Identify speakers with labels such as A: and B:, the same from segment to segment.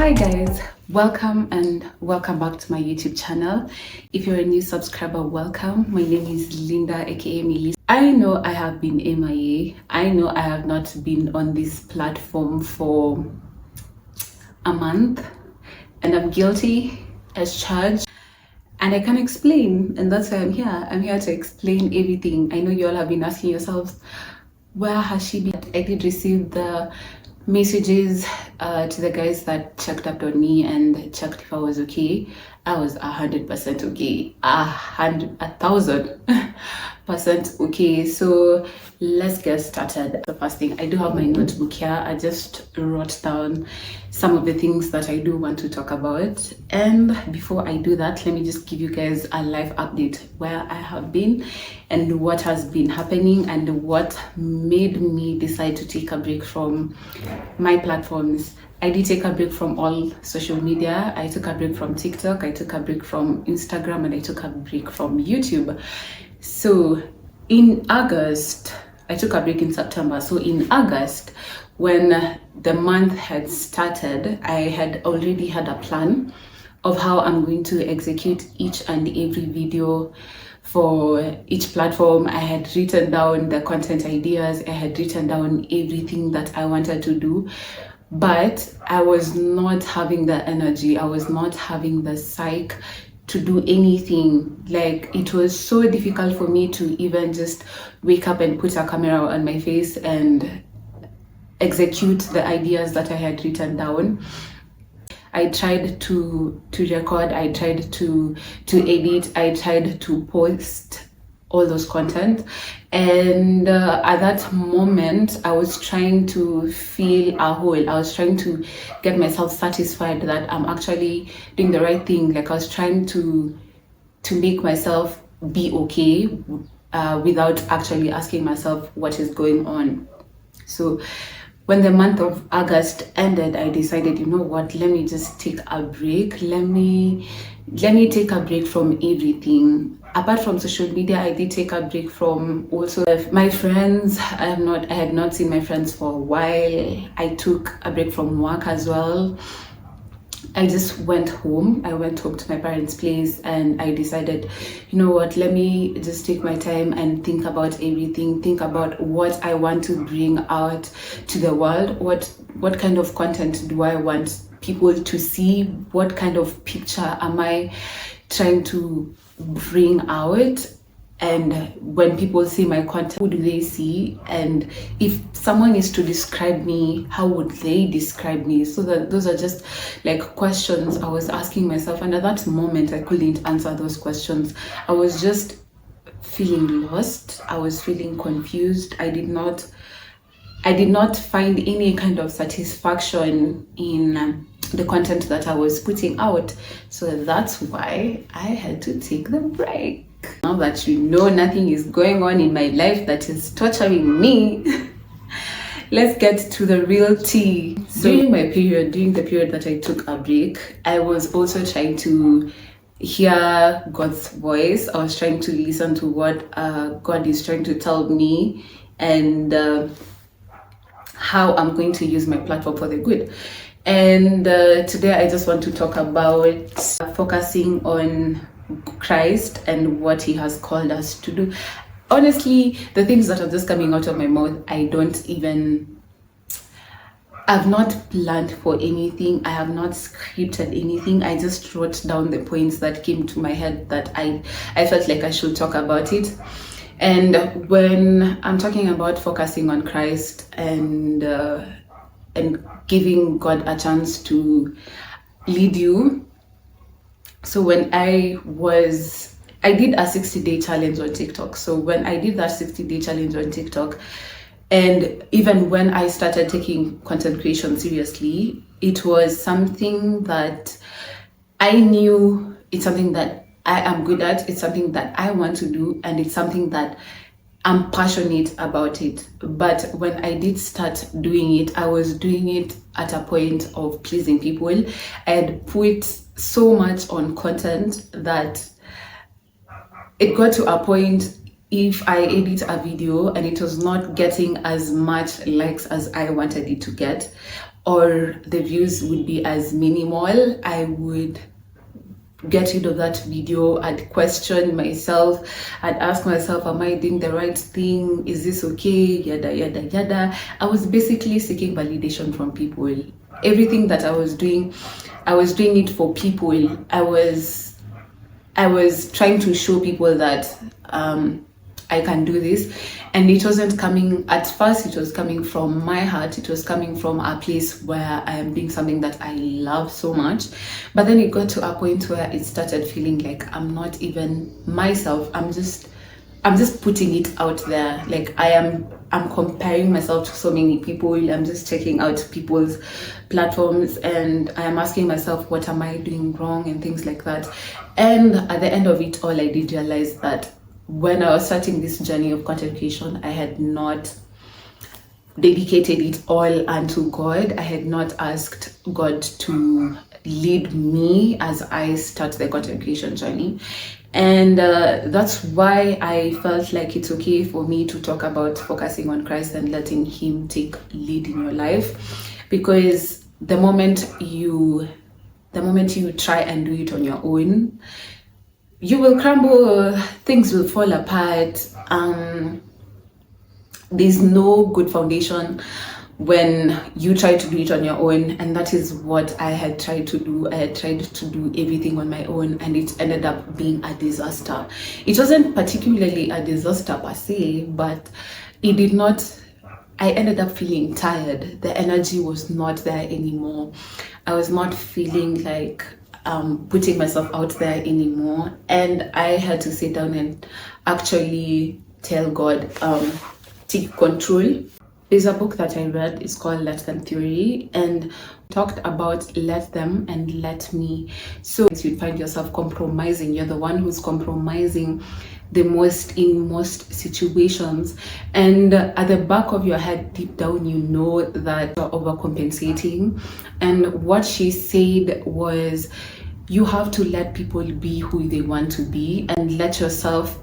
A: Hi guys, welcome back to my YouTube channel. If you're a new subscriber, welcome. My name is Linda, aka Millie. I know I have been MIA. I know I have not been on this platform for a month, and I'm guilty as charged. And I can explain, and that's why I'm here. I'm here to explain everything. I know you all have been asking yourselves, where has she been? I did receive the messages to the guys that checked up on me and checked if I was okay. I was 100% okay, 1,000% okay. So let's get started. The first thing, I do have my notebook here. I just wrote down some of the things that I do want to talk about. And before I do that, let me just give you guys a live update where I have been and what has been happening and what made me decide to take a break from my platforms. I did take a break from all social media. I took a break from TikTok, I took a break from Instagram, and I took a break from YouTube. So in August, I took a break in September. So in August, when the month had started, I had already had a plan of how I'm going to execute each and every video for each platform. I had written down the content ideas, I had written down everything that I wanted to do, but I was not having the energy, I was not having the psych to do anything. Like, it was so difficult for me to even just wake up and put a camera on my face and execute the ideas that I had written down. I tried to record, I tried to edit, I tried to post all those content, and at that moment I was trying to feel a whole. I was trying to get myself satisfied that I'm actually doing the right thing. Like, I was trying to make myself be okay without actually asking myself what is going on. So when the month of August ended, I decided, you know what, let me just take a break. Let me take a break from everything. Apart from social media, I did take a break from also my friends. I had not seen my friends for a while. I took a break from work as well. I just went home. I went home to my parents' place, and I decided, you know what, let me just take my time and think about everything, think about what I want to bring out to the world. What kind of content do I want people to see? What kind of picture am I trying to bring out? And when people see my content, who do they see? And if someone is to describe me, how would they describe me? So that those are just like questions I was asking myself, and at that moment I couldn't answer those questions. I was just feeling lost, I was feeling confused. I did not find any kind of satisfaction in the content that I was putting out. So that's why I had to take the break. Now that you know nothing is going on in my life that is torturing me, let's get to the real tea. So during the period that I took a break, I was also trying to hear God's voice. I was trying to listen to what God is trying to tell me, and how I'm going to use my platform for the good. And today I just want to talk about focusing on Christ and what he has called us to do. Honestly, the things that are just coming out of my mouth, I've not planned for anything. I have not scripted anything. I just wrote down the points that came to my head that I felt like I should talk about it. And when I'm talking about focusing on Christ and giving God a chance to lead you. So when I did a 60-day challenge on TikTok. So when I did that 60-day challenge on TikTok, and even when I started taking content creation seriously, it was something that I knew it's something that I am good at, it's something that I want to do, and it's something that I'm passionate about it. But when I did start doing it, I was doing it at a point of pleasing people. I had put so much on content that it got to a point, if I edit a video and it was not getting as much likes as I wanted it to get, or the views would be as minimal, I would get rid of that video. I'd question myself. I'd ask myself, am I doing the right thing? Is this okay? Yada yada yada. I was basically seeking validation from people. Everything that I was doing it for people. I was trying to show people that I can do this, and it wasn't coming at first. It was coming from my heart. It was coming from a place where I am doing something that I love so much. But then it got to a point where it started feeling like I'm not even myself. I'm just putting it out there. Like I'm comparing myself to so many people. I'm just checking out people's platforms, and I am asking myself, what am I doing wrong, and things like that. And at the end of it all, I did realize that when I was starting this journey of content creation, I had not dedicated it all unto God. I had not asked God to lead me as I start the content creation journey. And that's why I felt like it's okay for me to talk about focusing on Christ and letting Him take lead in your life. Because the moment you try and do it on your own, you will crumble, things will fall apart. There's no good foundation when you try to do it on your own, and that is what I had tried to do. I had tried to do everything on my own, and it ended up being a disaster. It wasn't particularly a disaster per se, but it did not. I ended up feeling tired. The energy was not there anymore. I was not feeling like putting myself out there anymore, and I had to sit down and actually tell God, take control. There's a book that I read, it's called Let Them Theory, and talked about let them and let me. So you'd find yourself compromising. You're the one who's compromising the most in most situations, and at the back of your head, deep down, you know that you're overcompensating. And what she said was, you have to let people be who they want to be, and let yourself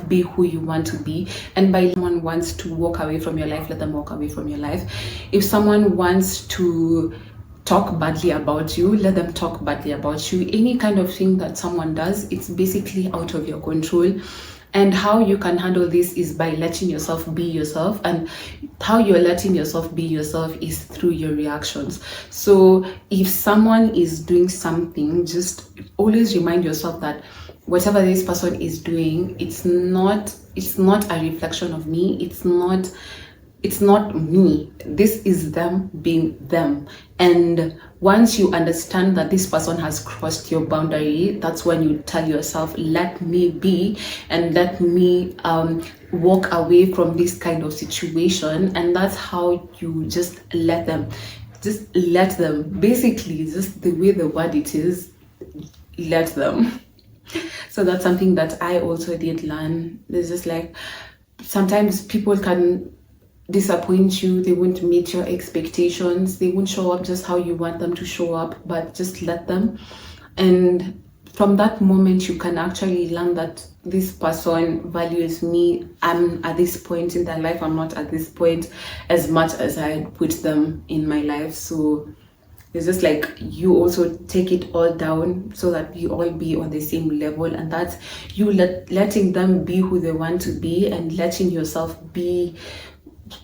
A: be who you want to be. And by someone wants to walk away from your life, let them walk away from your life. If someone wants to talk badly about you, let them talk badly about you. Any kind of thing that someone does, it's basically out of your control. And how you can handle this is by letting yourself be yourself. And how you're letting yourself be yourself is through your reactions. So if someone is doing something, just always remind yourself that whatever this person is doing, it's not a reflection of me. It's not me. This is them being them. And once you understand that this person has crossed your boundary, that's when you tell yourself, let me be, and let me walk away from this kind of situation. And that's how you just let them. Basically, just the way the word it is, let them. So that's something that I also did learn. There's just like, sometimes people can disappoint you. They won't meet your expectations. They won't show up just how you want them to show up, but just let them. And from that moment, you can actually learn that this person values me. I'm at this point in their life. I'm not at this point as much as I put them in my life. So it's just like, you also take it all down so that you all be on the same level, and that's you letting them be who they want to be, and letting yourself be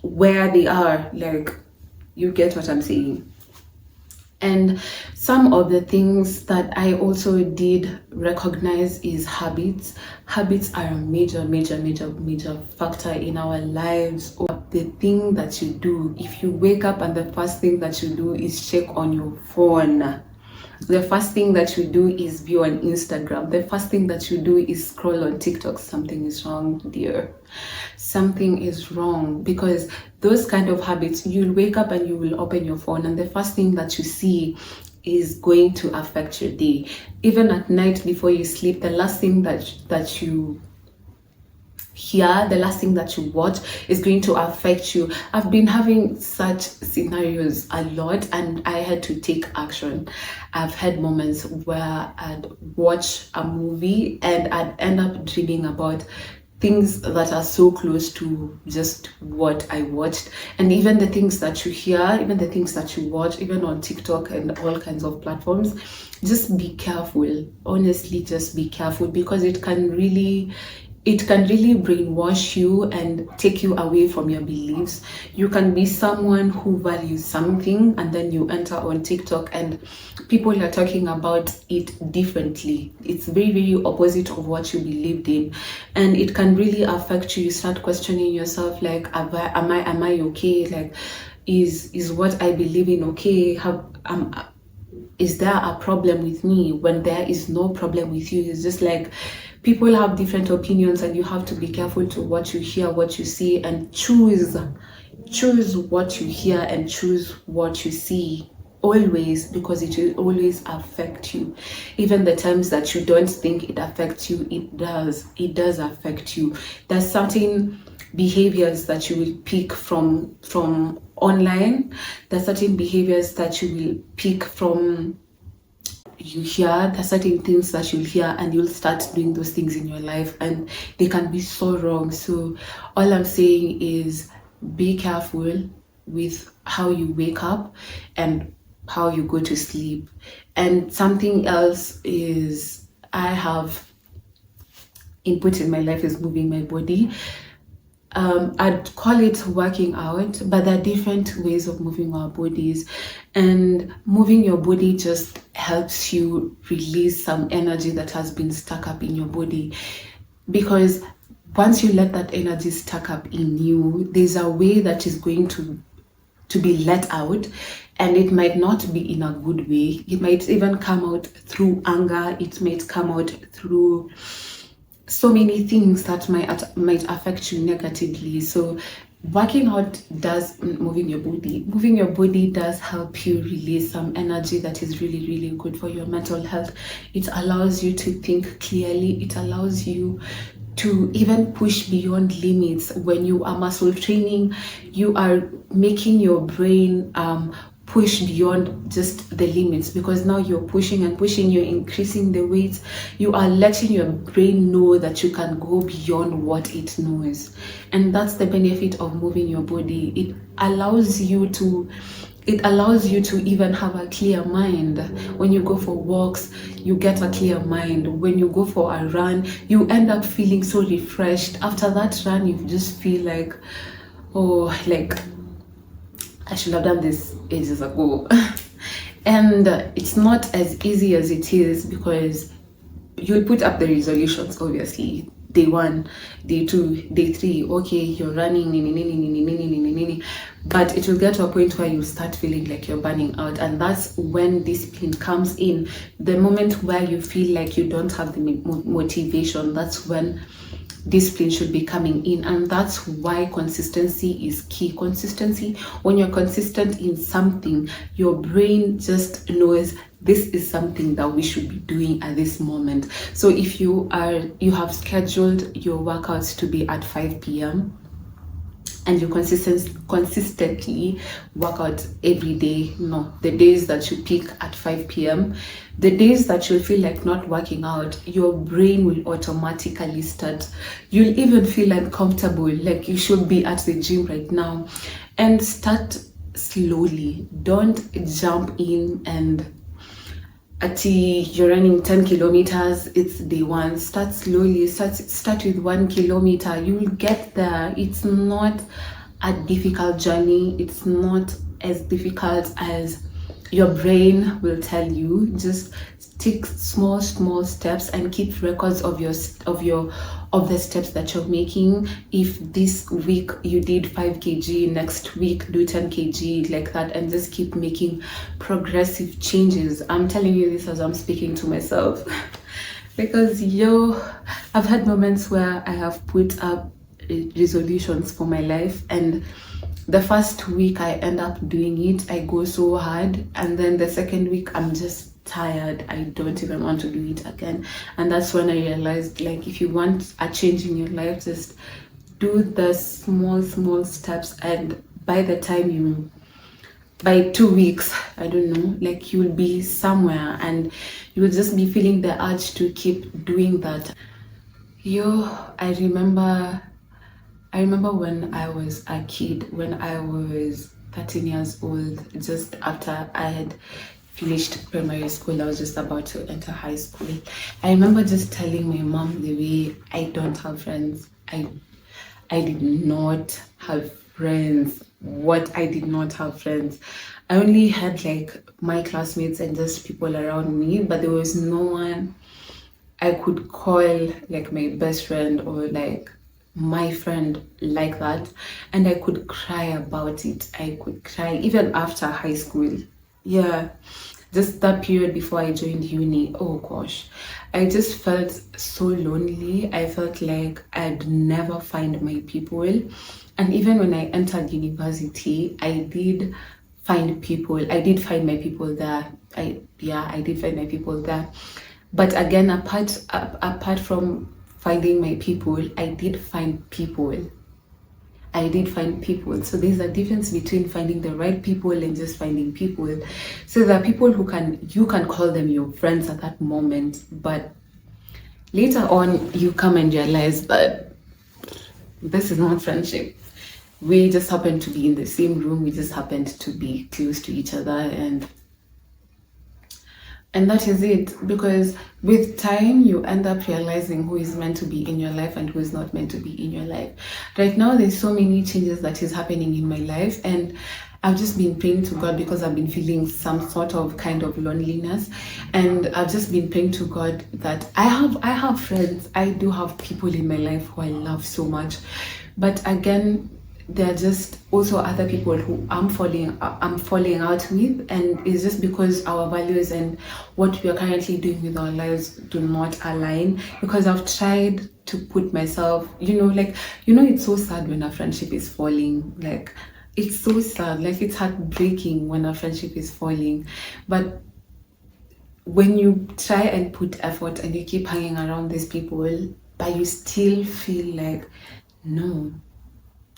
A: where they are. Like, you get what I'm saying. And some of the things that I also did recognize is habits. Habits are a major factor in our lives. The thing that you do, if you wake up and the first thing that you do is check on your phone, the first thing that you do is view on Instagram, the first thing that you do is scroll on TikTok, something is wrong, dear. Something is wrong, because those kind of habits, you'll wake up and you will open your phone, and the first thing that you see is going to affect your day. Even at night before you sleep, the last thing that you hear, the last thing that you watch is going to affect you. I've been having such scenarios a lot, and I had to take action. I've had moments where I'd watch a movie and I'd end up dreaming about things that are so close to just what I watched, and even the things that you hear, even the things that you watch, even on TikTok and all kinds of platforms. Just be careful. Honestly, just be careful, because it can really brainwash you and take you away from your beliefs. You can be someone who values something, and then you enter on TikTok and people are talking about it differently. It's very, very opposite of what you believed in, and it can really affect you. You start questioning yourself, like, am I okay? Like, is what I believe in okay? Is there a problem with me when there is no problem with you? It's just like people have different opinions, and you have to be careful to what you hear, what you see, and choose what you hear and choose what you see, always, because it will always affect you. Even the times that you don't think it affects you, it does affect you. There's certain behaviors that you will pick from online. There's certain behaviors that you will pick from you hear. There's certain things that you'll hear, and you'll start doing those things in your life, and they can be so wrong. So all I'm saying is be careful with how you wake up and how you go to sleep. And something else is, I have input in my life is moving my body. I'd call it working out, but there are different ways of moving our bodies. And moving your body just helps you release some energy that has been stuck up in your body. Because once you let that energy stuck up in you, there's a way that is going to be let out, and it might not be in a good way. It might even come out through anger. It might come out through so many things that might affect you negatively. So working out does, moving your body does help you release some energy that is really, really good for your mental health. It allows you to think clearly. It allows you to even push beyond limits. When you are muscle training, you are making your brain push beyond just the limits, because now you're pushing and pushing, you're increasing the weights, you are letting your brain know that you can go beyond what it knows. And that's the benefit of moving your body. It allows you to even have a clear mind. When you go for walks, you get a clear mind. When you go for a run, you end up feeling so refreshed. After that run, you just feel like, oh, like I should have done this ages ago. And it's not as easy as it is, because you'll put up the resolutions, obviously. Day 1, day 2, day 3, okay, you're running, but it will get to a point where you start feeling like you're burning out, and that's when discipline comes in. The moment where you feel like you don't have the motivation, that's when discipline should be coming in. And that's why consistency is key. Consistency, when you're consistent in something, your brain just knows this is something that we should be doing at this moment. So if you have scheduled your workouts to be at 5 p.m. and you consistently work out every day, no, the days that you pick at 5 p.m., the days that you feel like not working out, your brain will automatically start. You'll even feel uncomfortable, like you should be at the gym right now. And start slowly. Don't jump in and you're running 10 kilometers, it's day 1. Start slowly. Start with 1 kilometer. You will get there. It's not a difficult journey. It's not as difficult as your brain will tell you. Just take small steps and keep records of the steps that you're making. If this week you did 5 kg, next week do 10 kg, like that, and just keep making progressive changes. I'm telling you this as I'm speaking to myself. Because I've had moments where I have put up resolutions for my life, and the first week I end up doing it, I go so hard, and then the second week I'm just tired. I don't even want to do it again. And that's when I realized, like, if you want a change in your life, just do the small steps, and by 2 weeks, I don't know, like, you'll be somewhere, and you will just be feeling the urge to keep doing that. Yo, I remember when I was a kid, when I was 13 years old, just after I had finished primary school, I was just about to enter high school. I remember just telling my mom the way I don't have friends. I did not have friends. What I did not have friends. I only had like my classmates and just people around me, but there was no one I could call like my best friend or like my friend like that, and I could cry about it. I could cry even after high school. Yeah, just that period before I joined uni. Oh gosh, I just felt so lonely. I felt like I'd never find my people. And even when I entered university, I did find people. I did find my people there. I did find my people there. But again, apart from finding my people, I did find people. I did find people. So there's a difference between finding the right people and just finding people. So there are people who you can call them your friends at that moment, but later on you come and realize that this is not friendship. We just happened to be in the same room, we just happened to be close to each other, and that is it. Because with time, you end up realizing who is meant to be in your life and who is not meant to be in your life. Right now, there's so many changes that is happening in my life, and I've just been praying to God because I've been feeling some sort of kind of loneliness, and I've just been praying to God that I have friends. I do have people in my life who I love so much, but again, there are just also other people who I'm falling out with, and it's just because our values and what we are currently doing with our lives do not align. Because I've tried to put myself, like, it's so sad when a friendship is falling. Like, it's so sad, like it's heartbreaking when a friendship is falling. But when you try and put effort and you keep hanging around these people, but you still feel like, no,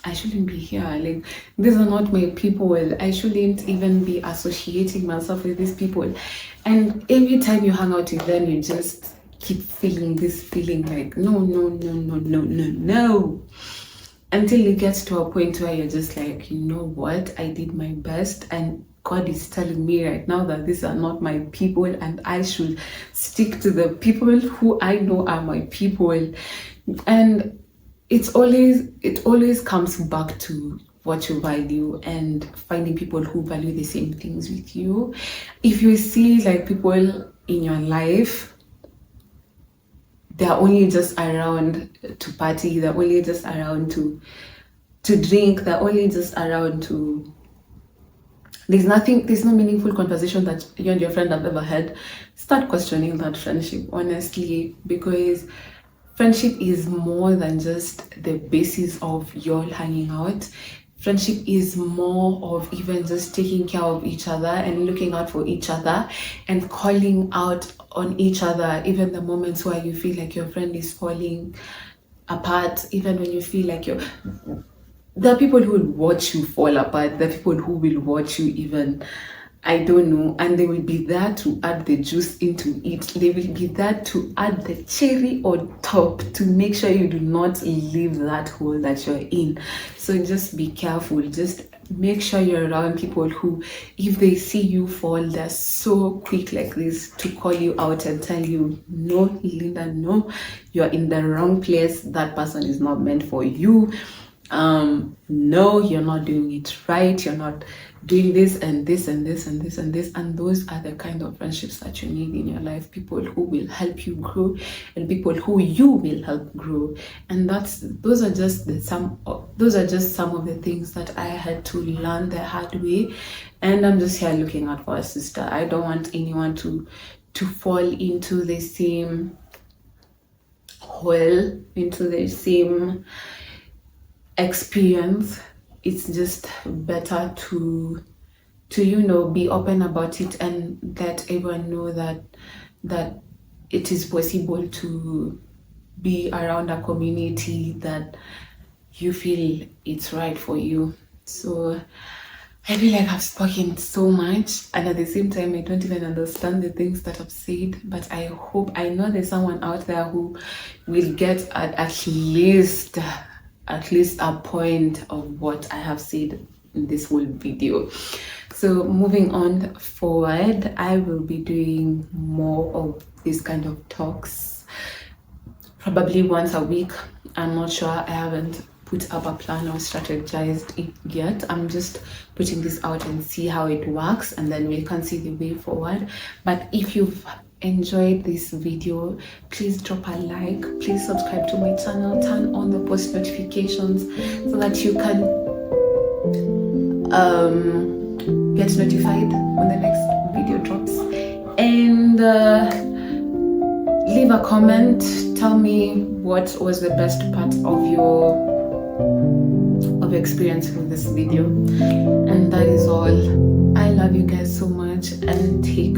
A: I shouldn't be here. Like, these are not my people. I shouldn't even be associating myself with these people. And every time you hang out with them, you just keep feeling this feeling like, no, no, no, no, no, no, no. Until you get to a point where you're just like, you know what? I did my best. And God is telling me right now that these are not my people, and I should stick to the people who I know are my people. And it always comes back to what you value and finding people who value the same things with you. If you see like people in your life, they're only just around to party, they're only just around to drink, they're only just around to, there's no meaningful conversation that you and your friend have ever had, start questioning that friendship, honestly. Because friendship is more than just the basis of your hanging out. Friendship is more of even just taking care of each other and looking out for each other and calling out on each other, even the moments where you feel like your friend is falling apart, even when you feel like there are people who will watch you fall apart, there are people who will watch you even, I don't know, and they will be there to add the juice into it. They will be there to add the cherry on top to make sure you do not leave that hole that you're in. So just be careful. Just make sure you're around people who, if they see you fall, they're so quick like this to call you out and tell you, no, Linda, no, you're in the wrong place. That person is not meant for you. No, you're not doing it right, you're not doing this and this and this and this and this. And those are the kind of friendships that you need in your life, people who will help you grow and people who you will help grow. And those are just some of the things that I had to learn the hard way. And I'm just here looking out for a sister. I don't want anyone to fall into the same hole, into the same experience. It's just better to be open about it and let everyone know that it is possible to be around a community that you feel it's right for you. So I feel like I've spoken so much, and at the same time, I don't even understand the things that I've said. But I know there's someone out there who will get at least a point of what I have said in this whole video. So moving on forward, I will be doing more of these kind of talks, probably once a week. I'm not sure. I haven't put up a plan or strategized it yet. I'm just putting this out and see how it works, and then we can see the way forward. But if you've enjoyed this video, please drop a like, please subscribe to my channel, turn on the post notifications so that you can get notified when the next video drops. And leave a comment, tell me what was the best part of your experience with this video. And that is all. I love you guys so much, and take